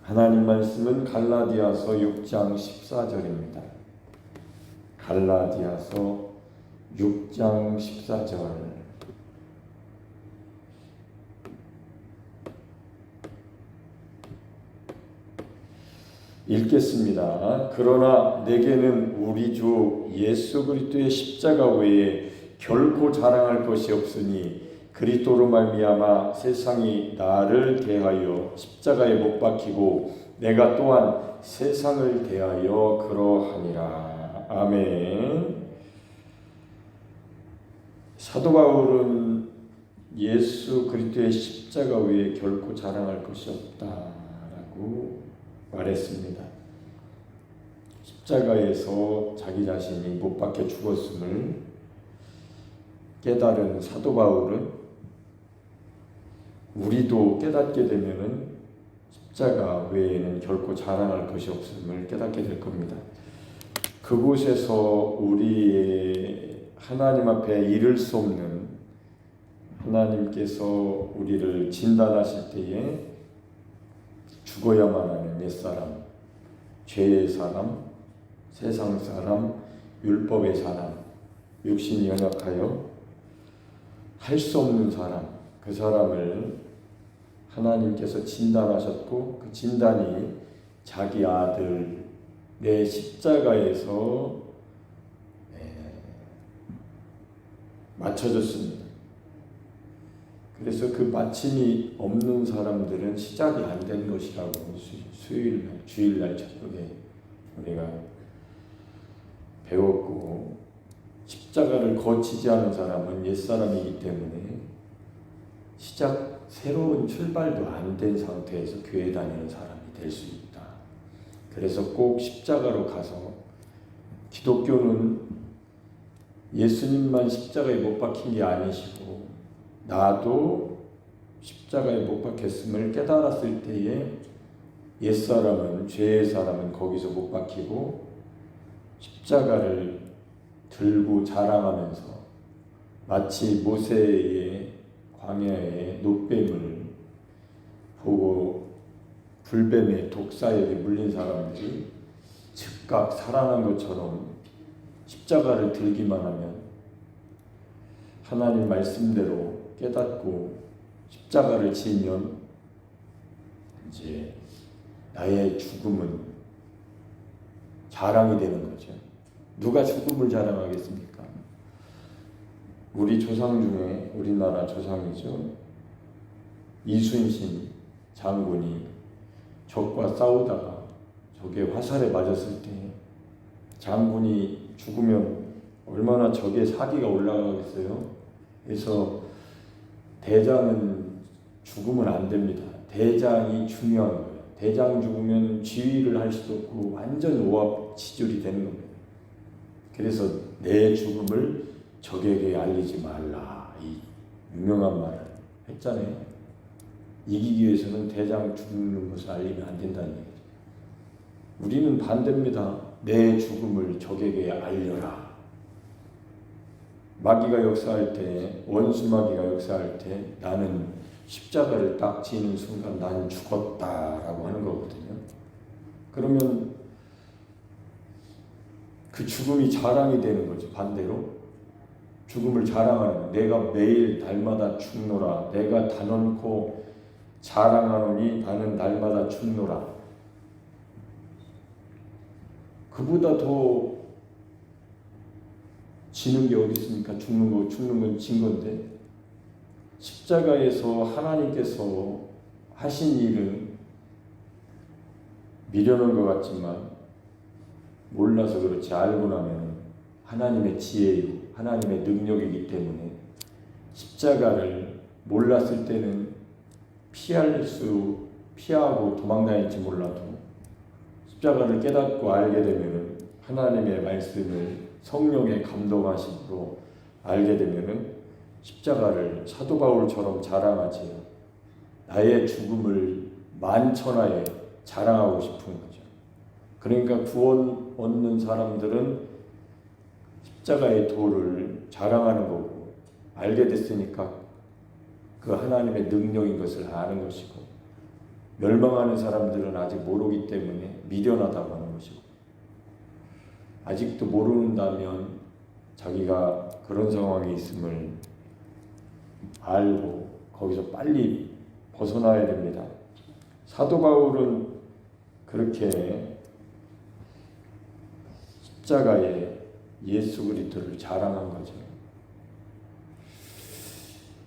하나님 말씀은 갈라디아서 6장 14절입니다. 갈라디아서 6장 14절. 읽겠습니다. 그러나 내게는 우리 주 예수 그리스도의 십자가 외에 결코 자랑할 것이 없으니 그리스도로 말미암아 세상이 나를 대하여 십자가에 못 박히고 내가 또한 세상을 대하여 그러하니라. 아멘. 사도 바울은 예수 그리스도의 십자가 외에 결코 자랑할 것이 없다라고 말했습니다. 십자가에서 자기 자신이 못 박혀 죽었음을 깨달은 사도 바울은 우리도 깨닫게 되면은 십자가 외에는 결코 자랑할 것이 없음을 깨닫게 될 겁니다. 그곳에서 우리의 하나님 앞에 이를 수 없는 하나님께서 우리를 진단하실 때에 죽어야만 하는 옛사람, 죄의 사람, 세상 사람, 율법의 사람, 육신이 연약하여 할 수 없는 사람, 그 사람을 하나님께서 진단하셨고 그 진단이 자기 아들 내 십자가에서 맞춰졌습니다. 그래서 그 마침이 없는 사람들은 시작이 안 된 것이라고 수요일날, 주일날 저녁에 우리가 배웠고, 십자가를 거치지 않은 사람은 옛사람이기 때문에 새로운 출발도 안 된 상태에서 교회 다니는 사람이 될 수 있다. 그래서 꼭 십자가로 가서, 기독교는 예수님만 십자가에 못 박힌 게 아니시고 나도 십자가에 못 박혔음을 깨달았을 때에 옛사람은, 죄의 사람은 거기서 못 박히고 십자가를 들고 자랑하면서 마치 모세의 광야의 노뱀을 보고 불뱀의 독사에게 물린 사람들이 즉각 살아난 것처럼 십자가를 들기만 하면, 하나님 말씀대로 깨닫고 십자가를 지면 이제 나의 죽음은 자랑이 되는 거죠. 누가 죽음을 자랑하겠습니까? 우리 조상 중에, 우리나라 조상이죠, 이순신 장군이 적과 싸우다가 적의 화살에 맞았을 때 장군이 죽으면 얼마나 적의 사기가 올라가겠어요. 그래서 대장은 죽으면 안 됩니다. 대장이 중요한 거예요. 대장 죽으면 지휘를 할 수도 없고 완전 오합지졸이 되는 겁니다. 그래서 내 죽음을 적에게 알리지 말라, 이 유명한 말을 했잖아요. 이기기 위해서는 대장 죽는 것을 알리면 안 된다는 얘기죠. 우리는 반대입니다. 내 죽음을 적에게 알려라. 마귀가 역사할 때, 원수 마귀가 역사할 때 나는 십자가를 딱 지는 순간 나는 죽었다라고 하는 거거든요. 그러면 그 죽음이 자랑이 되는 거죠. 반대로 죽음을 자랑하는, 내가 매일 날마다 죽노라, 내가 단언코 자랑하노니 나는 날마다 죽노라. 그보다 더 지는 게 어디 있습니까? 죽는 건 진 건데, 십자가에서 하나님께서 하신 일은 미련한 것 같지만 몰라서 그렇지, 알고 나면 하나님의 지혜요, 하나님의 능력이기 때문에 십자가를 몰랐을 때는 피하고 도망다닐지 몰라도 십자가를 깨닫고 알게 되면, 하나님의 말씀을 성령의 감동하심으로 알게 되면 십자가를 사도 바울처럼 자랑하지요. 나의 죽음을 만천하에 자랑하고 싶은 거죠. 그러니까 구원 얻는 사람들은 십자가의 도를 자랑하는 거고, 알게 됐으니까 그 하나님의 능력인 것을 아는 것이고, 멸망하는 사람들은 아직 모르기 때문에 미련하다고 하는 것이고, 아직도 모른다면 자기가 그런 상황에 있음을 알고 거기서 빨리 벗어나야 됩니다. 사도 바울은 그렇게 십자가에 예수 그리스도를 자랑한 거죠.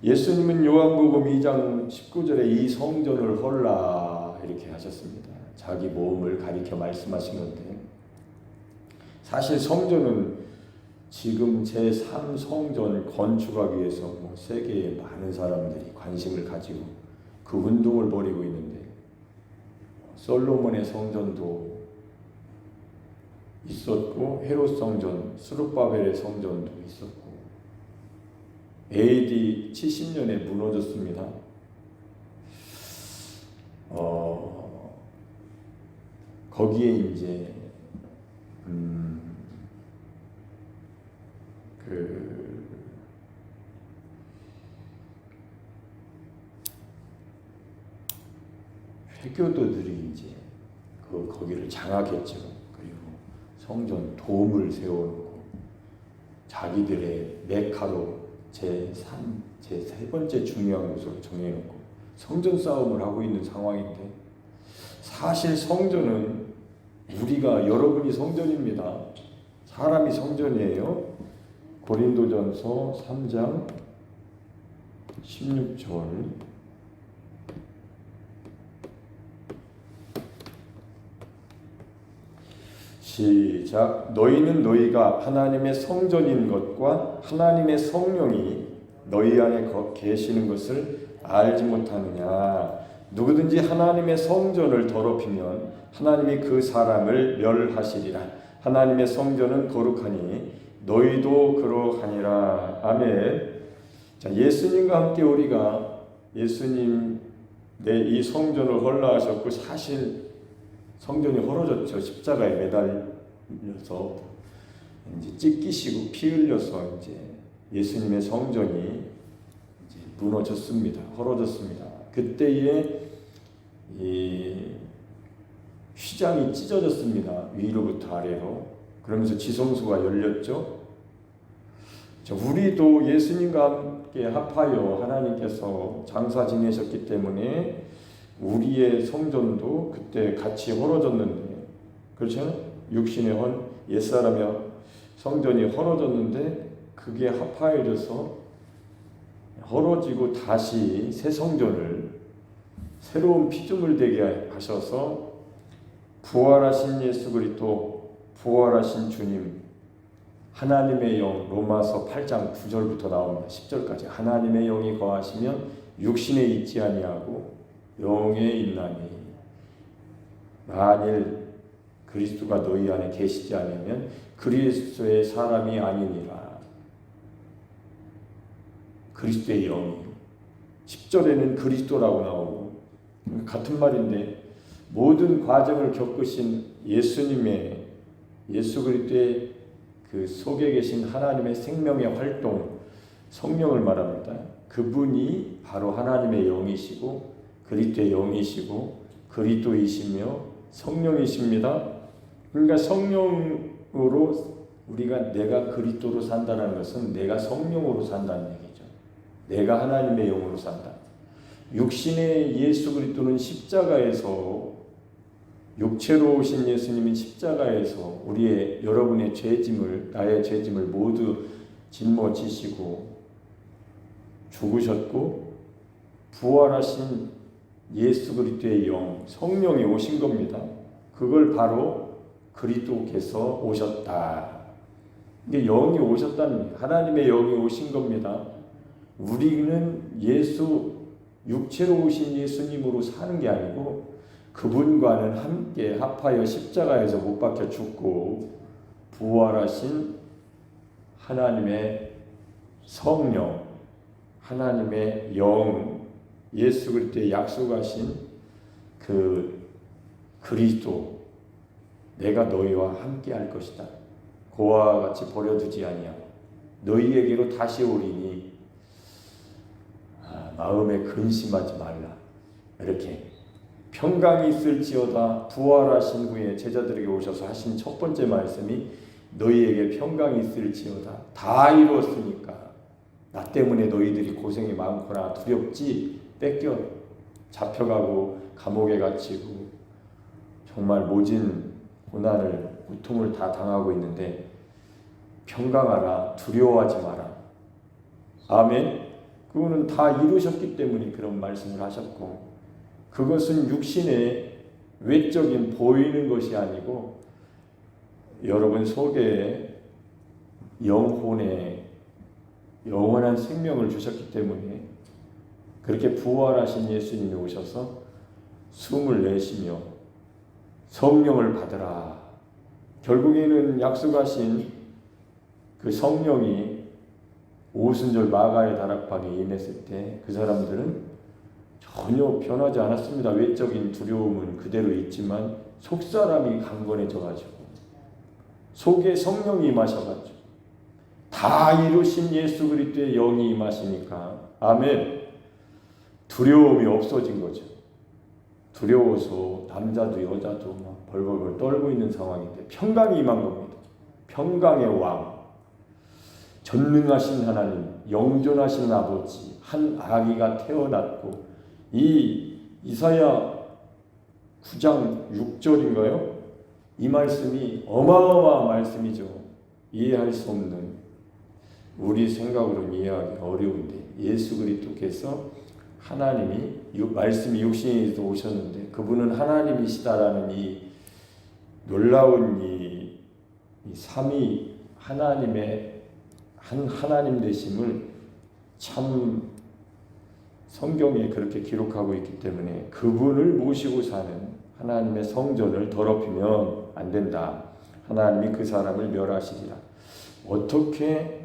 예수님은 요한복음 2장 19절에 이 성전을 헐라 이렇게 하셨습니다. 자기 몸을 가리켜 말씀하신 건데, 사실 성전은 지금 제3성전 건축하기 위해서 세계에 많은 사람들이 관심을 가지고 그 운동을 벌이고 있는데, 솔로몬의 성전도 있었고 헤롯 성전, 스룹바벨의 성전도 있었고 AD 70년에 무너졌습니다. 거기에 이제 회교도들이 이제 거기를 장악했죠. 그리고 성전 돔을 세워놓고 자기들의 메카로 제3, 제3번째 중요한 곳으로 정해놓고 성전 싸움을 하고 있는 상황인데, 사실 성전은 우리가, 여러분이 성전입니다. 사람이 성전이에요. 고린도전서 3장 16절 시작. 너희는 너희가 하나님의 성전인 것과 하나님의 성령이 너희 안에 계시는 것을 알지 못하느냐. 누구든지 하나님의 성전을 더럽히면 하나님이 그 사람을 멸하시리라. 하나님의 성전은 거룩하니 너희도 그러하니라. 아멘. 자, 예수님과 함께 우리가 예수님 내 이 성전을 헐라하셨고, 사실 성전이 헐어졌죠. 십자가에 매달려서 이제 찢기시고 피 흘려서 이제 예수님의 성전이 이제 무너졌습니다. 헐어졌습니다. 그때에 이 휘장이 찢어졌습니다. 위로부터 아래로. 그러면서 지성소가 열렸죠. 자, 우리도 예수님과 함께 합하여 하나님께서 장사 지내셨기 때문에 우리의 성전도 그때 같이 헐어졌는데, 그렇죠? 육신의 옛사람의 성전이 헐어졌는데 그게 합하여져서 헐어지고 다시 새 성전을 새로운 피조물 되게 하셔서 부활하신 예수 그리스도, 부활하신 주님, 하나님의 영, 로마서 8장 9절부터 나옵니다. 10절까지. 하나님의 영이 거하시면 육신에 있지 아니하고 영에 있나니 만일 그리스도가 너희 안에 계시지 않으면 그리스도의 사람이 아니니라. 그리스도의 영이 10절에는 그리스도라고 나오고, 같은 말인데 모든 과정을 겪으신 예수님의, 예수 그리스도의 그 속에 계신 하나님의 생명의 활동, 성령을 말합니다. 그분이 바로 하나님의 영이시고 그리스도의 영이시고 그리스도이시며 성령이십니다. 그러니까 성령으로 내가 그리스도로 산다는 것은 내가 성령으로 산다는 얘기죠. 내가 하나님의 영으로 산다. 육신의 예수 그리스도는 십자가에서, 육체로 오신 예수님이 십자가에서 여러분의 죄짐을, 나의 죄짐을 모두 짊어지시고 죽으셨고, 부활하신 예수 그리스도의 영, 성령이 오신 겁니다. 그걸 바로 그리스도께서 오셨다. 이게 영이 오셨다는, 하나님의 영이 오신 겁니다. 우리는 육체로 오신 예수님으로 사는 게 아니고 그분과는 함께 합하여 십자가에서 못 박혀 죽고 부활하신 하나님의 성령, 하나님의 영, 예수 그리스도의 약속하신 그 그리스도, 내가 너희와 함께 할 것이다. 고아와 같이 버려두지 아니하고 너희에게로 다시 오리니 마음에 근심하지 말라. 이렇게 평강이 있을지어다. 부활하신 후에 제자들에게 오셔서 하신 첫 번째 말씀이 너희에게 평강이 있을지어다. 다 이루었으니까 나 때문에 너희들이 고생이 많구나. 두렵지? 뺏겨 잡혀가고 감옥에 갇히고 정말 모진 고난을 고통을 다 당하고 있는데 평강하라. 두려워하지 마라. 아멘. 그거는 다 이루셨기 때문에 그런 말씀을 하셨고, 그것은 육신의 외적인 보이는 것이 아니고 여러분 속에 영혼에 영원한 생명을 주셨기 때문에 그렇게 부활하신 예수님이 오셔서 숨을 내쉬며 성령을 받으라. 결국에는 약속하신 그 성령이 오순절 마가의 다락방에 임했을 때 그 사람들은 전혀 변하지 않았습니다. 외적인 두려움은 그대로 있지만 속사람이 강건해져가지고 속에 성령이 임하셔가지고 다 이루신 예수 그리스도의 영이 임하시니까 아멘. 두려움이 없어진 거죠. 두려워서 남자도 여자도 막 벌벌벌 떨고 있는 상황인데 평강이 임한 겁니다. 평강의 왕, 전능하신 하나님, 영존하신 아버지, 한 아기가 태어났고, 이 이사야 9장 6절인가요? 이 말씀이 어마어마한 말씀이죠. 이해할 수 없는, 우리 생각으로는 이해하기 어려운데 예수 그리스도께서 하나님이 말씀이 육신이 오셨는데 그분은 하나님이시다라는 이 놀라운 이 삼위 하나님의 한 하나님 되심을 참 성경에 그렇게 기록하고 있기 때문에 그분을 모시고 사는 하나님의 성전을 더럽히면 안 된다. 하나님이 그 사람을 멸하시리라. 어떻게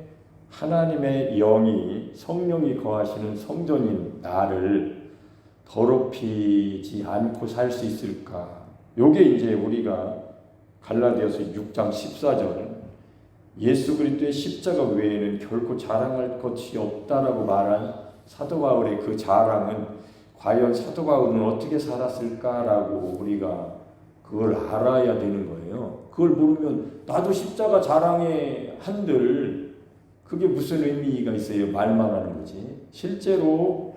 하나님의 영이 성령이 거하시는 성전인 나를 더럽히지 않고 살 수 있을까? 요게 이제 우리가 갈라디아서 6장 14절 예수 그리스도의 십자가 외에는 결코 자랑할 것이 없다라고 말한 사도 바울의 그 자랑은 과연 사도 바울은 어떻게 살았을까라고 우리가 그걸 알아야 되는 거예요. 그걸 모르면 나도 십자가 자랑해 한들 그게 무슨 의미가 있어요? 말만 하는 거지. 실제로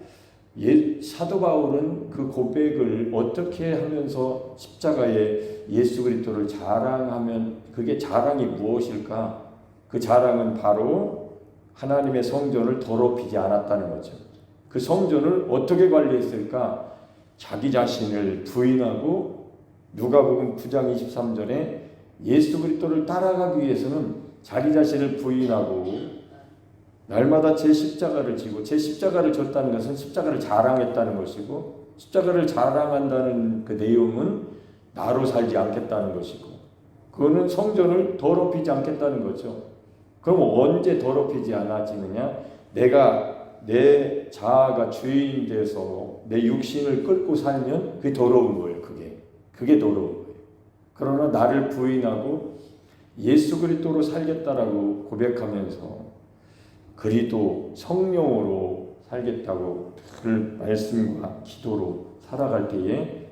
사도 바울은 그 고백을 어떻게 하면서 십자가에 예수 그리스도를 자랑하면 그게 자랑이 무엇일까? 그 자랑은 바로 하나님의 성전을 더럽히지 않았다는 거죠. 그 성전을 어떻게 관리했을까? 자기 자신을 부인하고 누가복음 9장 23절에 예수 그리스도를 따라가기 위해서는 자기 자신을 부인하고 날마다 제 십자가를 지고, 제 십자가를 졌다는 것은 십자가를 자랑했다는 것이고, 십자가를 자랑한다는 그 내용은 나로 살지 않겠다는 것이고, 그거는 성전을 더럽히지 않겠다는 거죠. 그럼 언제 더럽히지 않아지느냐? 내가 내 자아가 주인이 돼서 내 육신을 끌고 살면 그게 더러운 거예요. 그게 더러운 거예요. 그러나 나를 부인하고 예수 그리스도로 살겠다라고 고백하면서 그리스도 성령으로 살겠다고 그 말씀과 기도로 살아갈 때에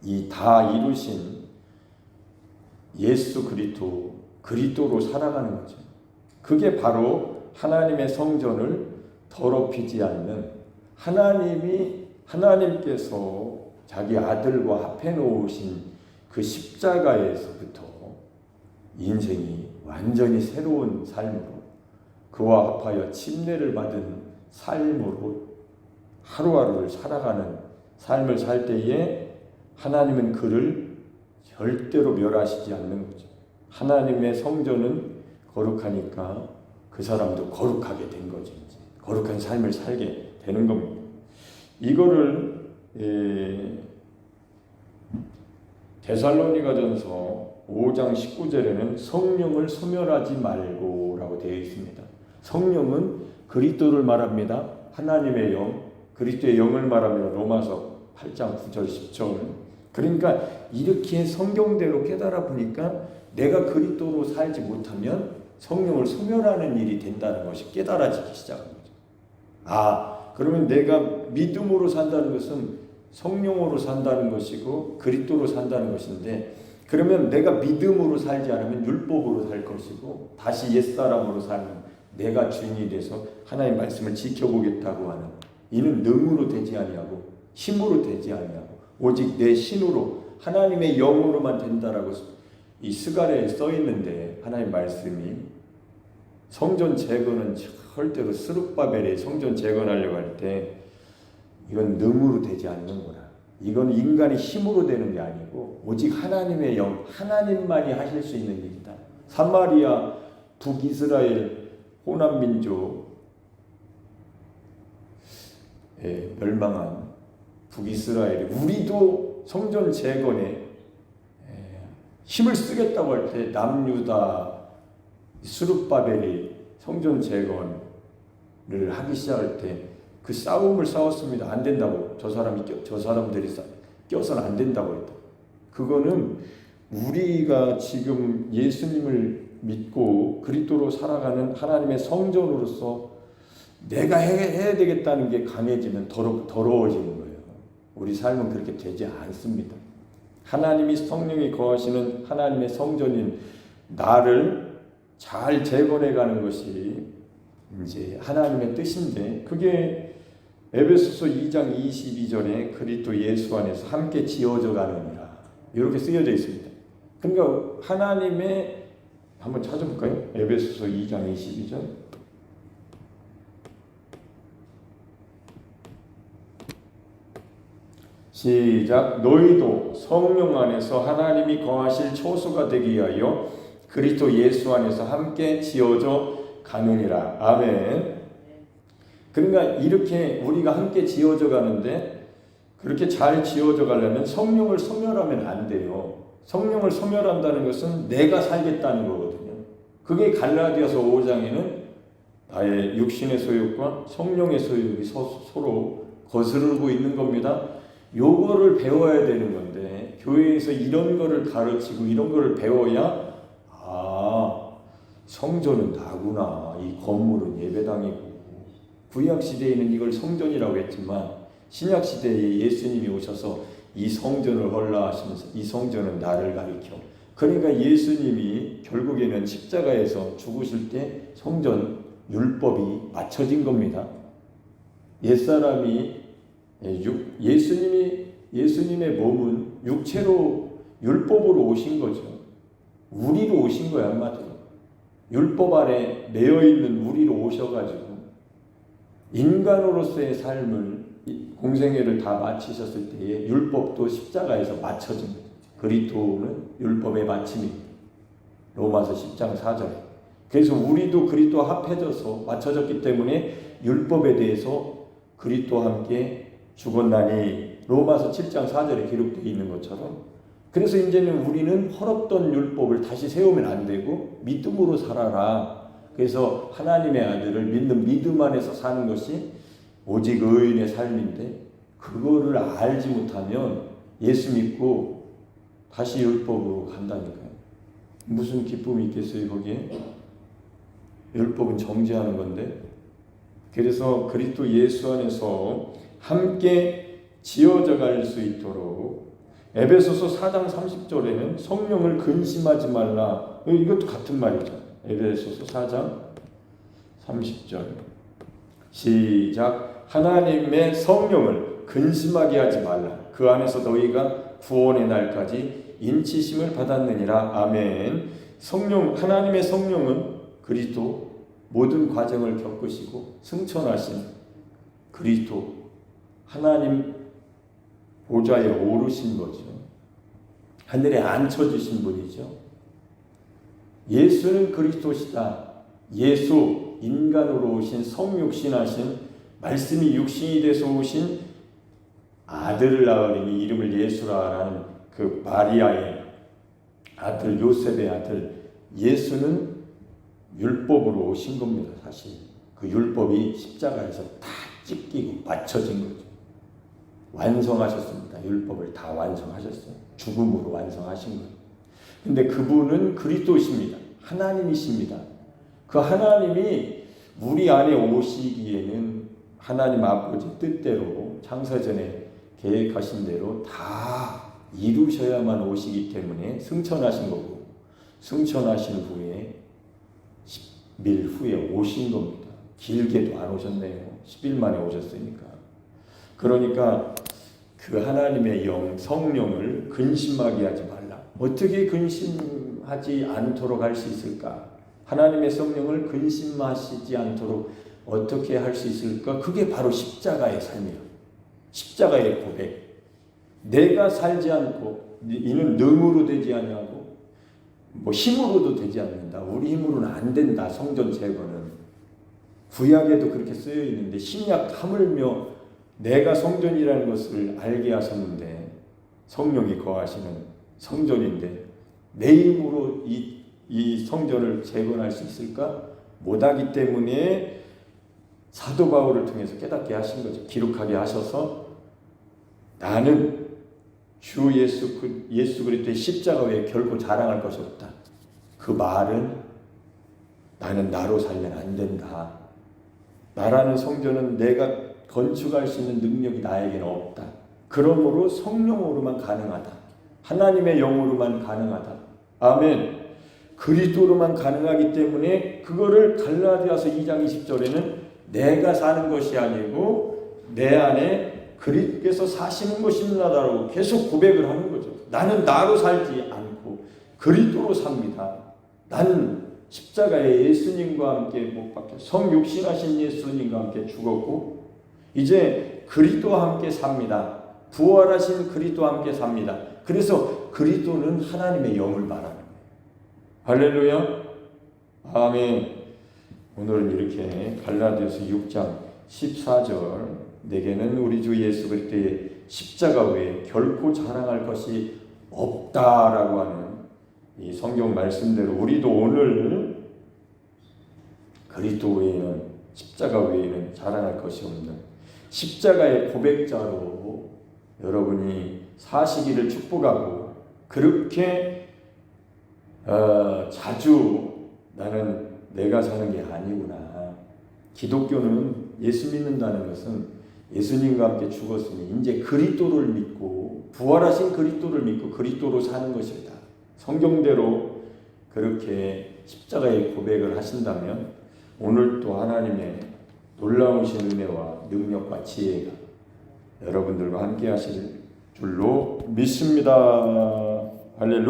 이 다 이루신 예수 그리스도로 살아가는 거죠. 그게 바로 하나님의 성전을 더럽히지 않는 하나님께서 자기 아들과 합해 놓으신 그 십자가에서부터 인생이 완전히 새로운 삶으로 그와 합하여 침례를 받은 삶으로 하루하루를 살아가는 삶을 살 때에 하나님은 그를 절대로 멸하시지 않는 거죠. 하나님의 성전은 거룩하니까 그 사람도 거룩하게 된 거죠. 이제. 거룩한 삶을 살게 되는 겁니다. 이거를 데살로니가전서 5장 19절에는 성령을 소멸하지 말고 라고 되어 있습니다. 성령은 그리스도를 말합니다. 하나님의 영, 그리스도의 영을 말합니다. 로마서 8장 9절 10절. 그러니까 이렇게 성경대로 깨달아 보니까 내가 그리스도로 살지 못하면 성령을 소멸하는 일이 된다는 것이 깨달아지기 시작한 거죠. 그러면 내가 믿음으로 산다는 것은 성령으로 산다는 것이고 그리스도로 산다는 것인데, 그러면 내가 믿음으로 살지 않으면 율법으로 살 것이고 다시 옛사람으로 살면 내가 주인이 돼서 하나님의 말씀을 지켜보겠다고 하는, 이는 능으로 되지 아니하고 힘으로 되지 아니하고 오직 내 신으로 하나님의 영으로만 된다라고 이 스가랴에 써 있는데, 하나님 말씀이 성전 재건은 절대로 스룹바벨의 성전 재건하려고 할 때 이건 능으로 되지 않는구나. 이건 인간의 힘으로 되는 게 아니고 오직 하나님의 영, 하나님만이 하실 수 있는 일이다. 사마리아, 북이스라엘, 호남민족, 멸망한 북이스라엘, 우리도 성전 재건에 힘을 쓰겠다고 할 때 남유다, 스룹바벨이 성전 재건을 하기 시작할 때 그 싸움을 싸웠습니다. 안 된다고. 저 사람들이 껴서는 안 된다고 했다. 그거는 우리가 지금 예수님을 믿고 그리스도로 살아가는 하나님의 성전으로서 내가 해야 되겠다는 게 강해지면 더러워지는 거예요. 우리 삶은 그렇게 되지 않습니다. 하나님이 성령이 거하시는 하나님의 성전인 나를 잘 재건해가는 것이 이제 하나님의 뜻인데, 그게 에베소서 2장 22절에 그리스도 예수 안에서 함께 지어져 가느니라 이렇게 쓰여져 있습니다. 그러니까 하나님의, 한번 찾아볼까요? 에베소서 2장 22절. 시작. 너희도 성령 안에서 하나님이 거하실 초소가 되기 위하여 그리스도 예수 안에서 함께 지어져 가느니라. 아멘. 그러니까 이렇게 우리가 함께 지어져 가는데, 그렇게 잘 지어져 가려면 성령을 소멸하면 안 돼요. 성령을 소멸한다는 것은 내가 살겠다는 거거든요. 그게 갈라디아서 5장에는 나의 육신의 소욕과 성령의 소욕이 서로 거스르고 있는 겁니다. 요거를 배워야 되는 건데, 교회에서 이런 거를 가르치고 이런 거를 배워야, 성전은 나구나, 이 건물은 예배당이고, 구약시대에는 이걸 성전이라고 했지만 신약시대에 예수님이 오셔서 이 성전을 헐라 하시면서 이 성전은 나를 가리켜, 그러니까 예수님이 결국에는 십자가에서 죽으실 때 성전 율법이 맞춰진 겁니다. 옛사람이 예수님의 몸은 육체로 율법으로 오신 거죠. 우리로 오신 거야. 한마디로 율법 아래 매여 있는 우리로 오셔가지고 인간으로서의 삶을, 공생애를 다 마치셨을 때에 율법도 십자가에서 맞춰진 거죠. 그리스도는 율법의 마침입니다. 로마서 10장 4절에. 그래서 우리도 그리스도와 합해져서 맞춰졌기 때문에 율법에 대해서 그리스도와 함께 죽었나니, 로마서 7장 4절에 기록되어 있는 것처럼. 그래서 이제는 우리는 헐었던 율법을 다시 세우면 안 되고 믿음으로 살아라. 그래서 하나님의 아들을 믿는 믿음 안에서 사는 것이 오직 의인의 삶인데, 그거를 알지 못하면 예수 믿고 다시 율법으로 간다니까요. 무슨 기쁨이 있겠어요 거기에? 율법은 정죄하는 건데. 그래서 그리스도 예수 안에서 함께 지어져 갈 수 있도록 에베소서 4장 30절에는 성령을 근심하지 말라. 이것도 같은 말이죠. 에베소서 4장 30절. 시작. 하나님의 성령을 근심하게 하지 말라. 그 안에서 너희가 구원의 날까지 인치심을 받았느니라. 아멘. 성령, 하나님의 성령은 그리스도 모든 과정을 겪으시고 승천하신 그리스도, 하나님 보좌에 오르신 거죠. 하늘에 앉혀주신 분이죠. 예수는 그리스도시다. 예수, 인간으로 오신, 성육신하신, 말씀이 육신이 돼서 오신 아들을 낳으리니 이름을 예수라라는 그 마리아의 아들, 요셉의 아들, 예수는 율법으로 오신 겁니다. 사실 그 율법이 십자가에서 다 찢기고 맞춰진 거죠. 완성하셨습니다. 율법을 다 완성하셨어요. 죽음으로 완성하신 거예요. 근데 그분은 그리스도십니다. 하나님이십니다. 그 하나님이 우리 안에 오시기에는 하나님 아버지 뜻대로 창세전에 계획하신 대로 다 이루셔야만 오시기 때문에 승천하신 거고, 승천하신 후에 10일 후에 오신 겁니다. 길게도 안 오셨네요. 10일 만에 오셨으니까. 그러니까 그 하나님의 영, 성령을 근심하게 하지 말라. 어떻게 근심하지 않도록 할 수 있을까? 하나님의 성령을 근심하시지 않도록 어떻게 할 수 있을까? 그게 바로 십자가의 삶이에요. 십자가의 고백. 내가 살지 않고 이는 능으로 되지 아니하고 뭐 힘으로도 되지 않는다. 우리 힘으로는 안 된다. 성전 제거는. 구약에도 그렇게 쓰여 있는데 신약 하물며 내가 성전이라는 것을 알게 하셨는데, 성령이 거하시는 성전인데 내 힘으로 이 성전을 재건할 수 있을까? 못하기 때문에 사도 바울을 통해서 깨닫게 하신 거죠. 기록하게 하셔서 나는 주 예수 그리스도의 십자가 외에 결코 자랑할 것이 없다. 그 말은 나는 나로 살면 안 된다. 나라는 성전은 내가 건축할 수 있는 능력이 나에게는 없다. 그러므로 성령으로만 가능하다. 하나님의 영으로만 가능하다. 아멘. 그리스도로만 가능하기 때문에 그거를 갈라디아서 2장 20절에는 내가 사는 것이 아니고 내 안에 그리스도께서 사시는 것입니다라고 계속 고백을 하는 거죠. 나는 나로 살지 않고 그리스도로 삽니다. 나는 십자가에 예수님과 함께 못 박혀 성육신하신 예수님과 함께 죽었고 이제 그리스도와 함께 삽니다. 부활하신 그리스도와 함께 삽니다. 그래서 그리스도는 하나님의 영을 말하는 거예요. 할렐루야. 아멘. 오늘은 이렇게 갈라디아서 6장 14절 내게는 우리 주 예수 그리스도의 십자가 외에 결코 자랑할 것이 없다라고 하는 이 성경 말씀대로 우리도 오늘 그리스도 외에는 십자가 외에는 자랑할 것이 없는 십자가의 고백자로 여러분이 사시기를 축복하고 그렇게 자주 나는 내가 사는 게 아니구나. 기독교는 예수 믿는다는 것은 예수님과 함께 죽었으니 이제 그리스도를 믿고 부활하신 그리스도를 믿고 그리스도로 사는 것이다. 성경대로 그렇게 십자가의 고백을 하신다면 오늘 또 하나님의 놀라우신 은혜와 능력과 지혜가 여러분들과 함께 하실 줄로 믿습니다. 할렐루야.